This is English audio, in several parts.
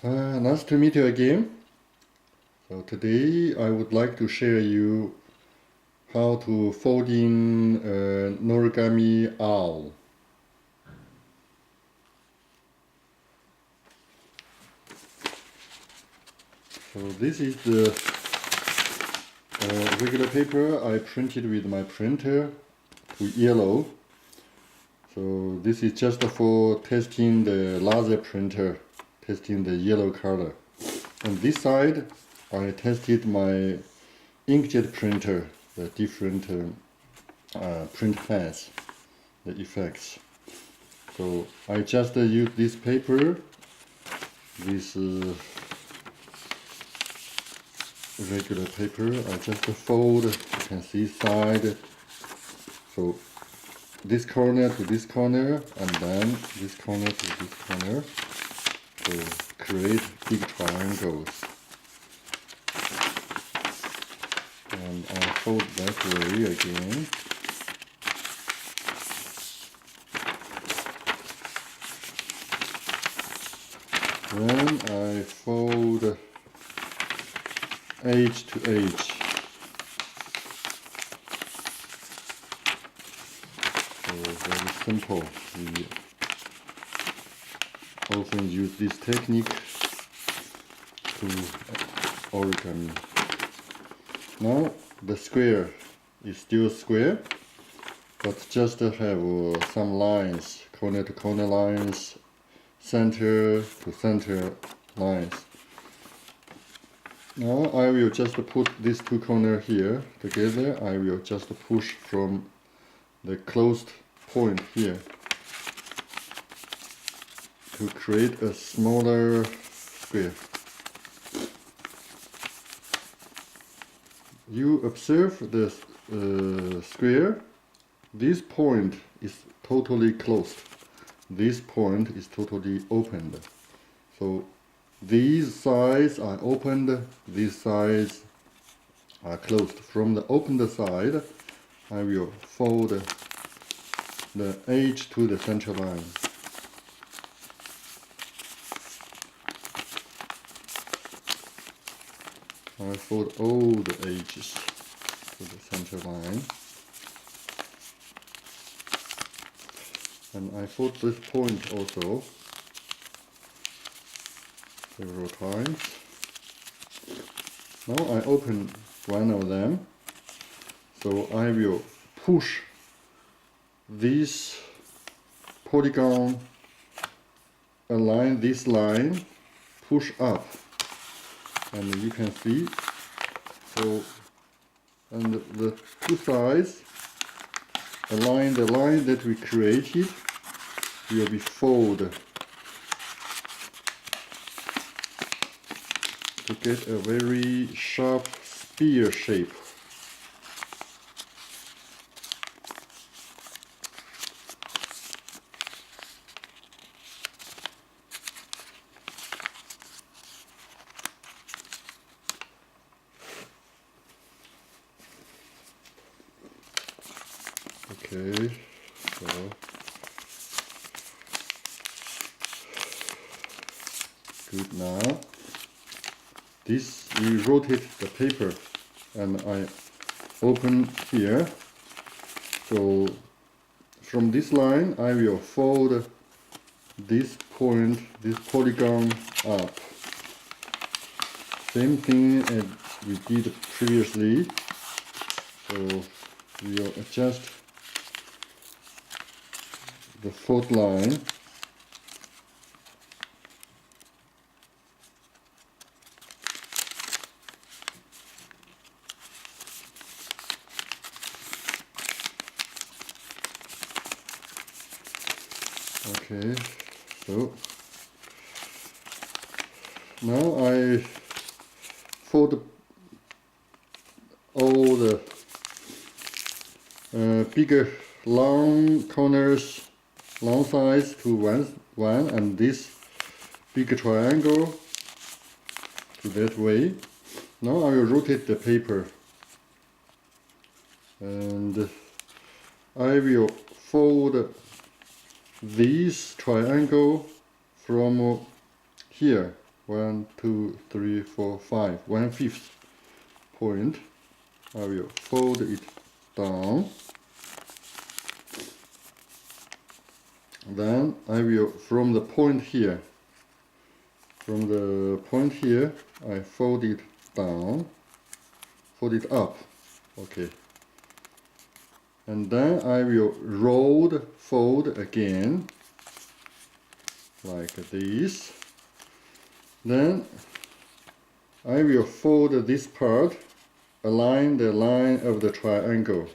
Nice to meet you again. So today I would like to share you how to fold in an origami owl. So this is the regular paper I printed with my printer to yellow. So this is just for testing the laser printer, testing the yellow color. On this side, I tested my inkjet printer, the different print heads, the effects. So I just use this paper, this regular paper. I just fold, you can see side. So this corner to this corner, and then this corner to this corner. So create big triangles. And I fold that way again. Then I fold edge to edge. So very simple. We often use this technique to origami. Now the square is still square, but just have some lines, corner to corner lines, center to center lines. Now I will just put these two corners here together. I will just push from the closed point here to create a smaller square. You observe the square. This point is totally closed. This point is totally opened. So these sides are opened, these sides are closed. From the opened side, I will fold the edge to the center line. I fold all the edges to the center line. And I fold this point also several times. Now I open one of them. So I will push this polygon, align this line, push up. And you can see, so, and the two sides align the line that we created will be folded to get a very sharp spear shape. Okay, so good. Now this, we rotate the paper and I open here. So from this line I will fold this point, this polygon up. Same thing as we did previously. So we will adjust the fold line. Okay, so now I fold all the bigger long corners, long sides to one, and this big triangle to that way. Now I will rotate the paper and I will fold this triangle from here, 1, 2, 3, 4, 5, 1/5 point. I will fold it down. Then I will, from the point here, I fold it down, fold it up, okay. And then I will fold again, like this. Then I will fold this part, align the line of the triangle.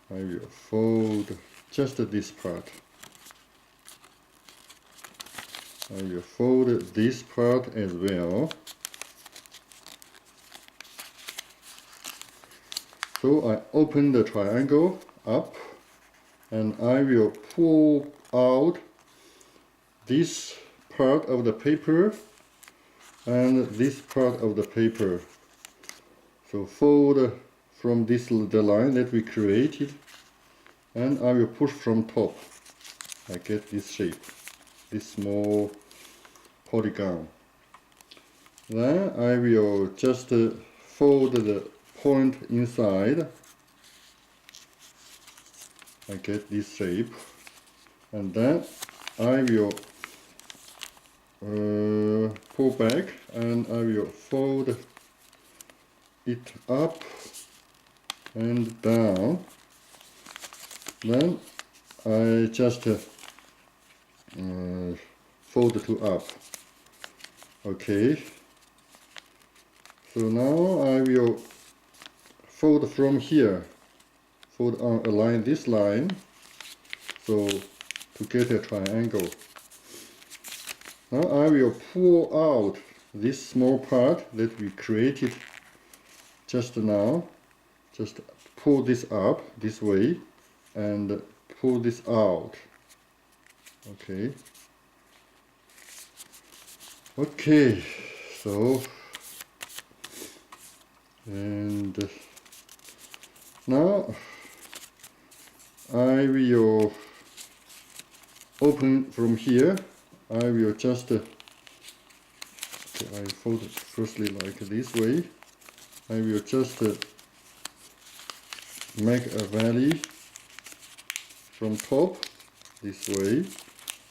I will fold just this part. I will fold this part as well. So I open the triangle up and I will pull out this part of the paper and this part of the paper. So fold from the line that we created, and I will push from top. I get this shape, this small polygon. Then I will just fold the point inside. I get this shape, and then I will pull back and I will fold it up and down. Then I just fold to up. Okay. So now I will fold from here. Fold on align this line. So to get a triangle. Now I will pull out this small part that we created just now. Just pull this up this way and pull this out. Okay. Okay, so and now I will open from here. I will just okay, I fold it firstly like this way. I will just make a valley from top this way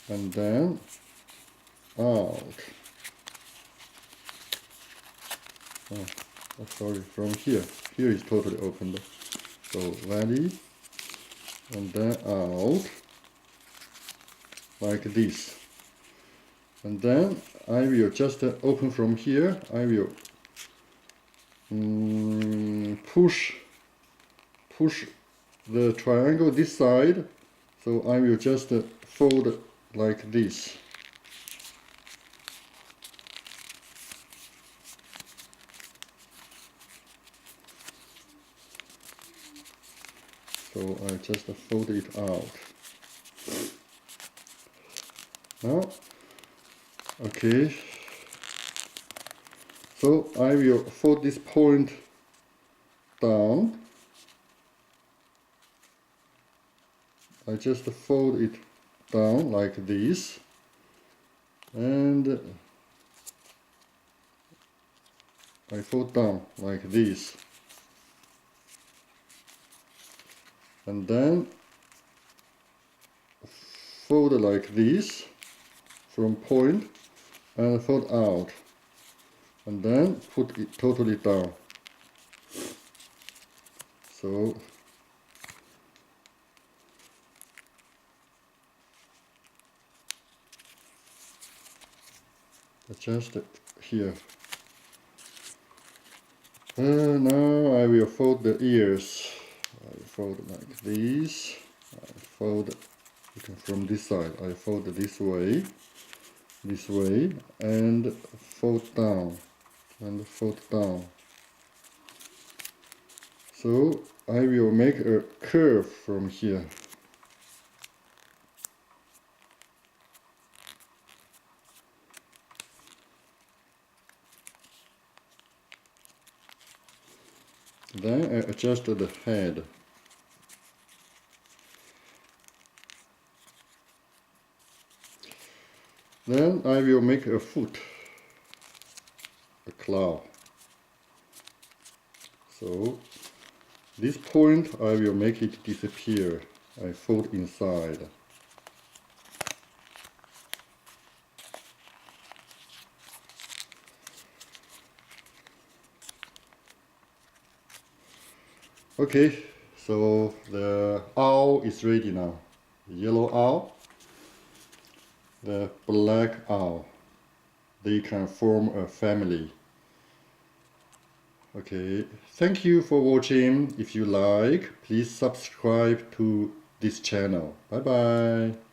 and then out. Oh, sorry, from here. Here is totally opened. So valley and then out like this. And then I will just open from here. I will push the triangle this side. So I will just fold like this. So I just fold it out. Now, okay. So I will fold this point down. I just fold it down like this, and I fold down like this, and then fold like this from point and fold out, and then put it totally down. So adjust it here. Now I will fold the ears. I fold like this. I fold from this side. I fold this way, and fold down, and fold down. So I will make a curve from here. Then I adjust the head. Then I will make a foot. a cloud. So this point I will make it disappear. I fold inside. Okay, so the owl is ready now. The yellow owl, the black owl. They can form a family. Okay, thank you for watching. If you like, please subscribe to this channel. Bye bye.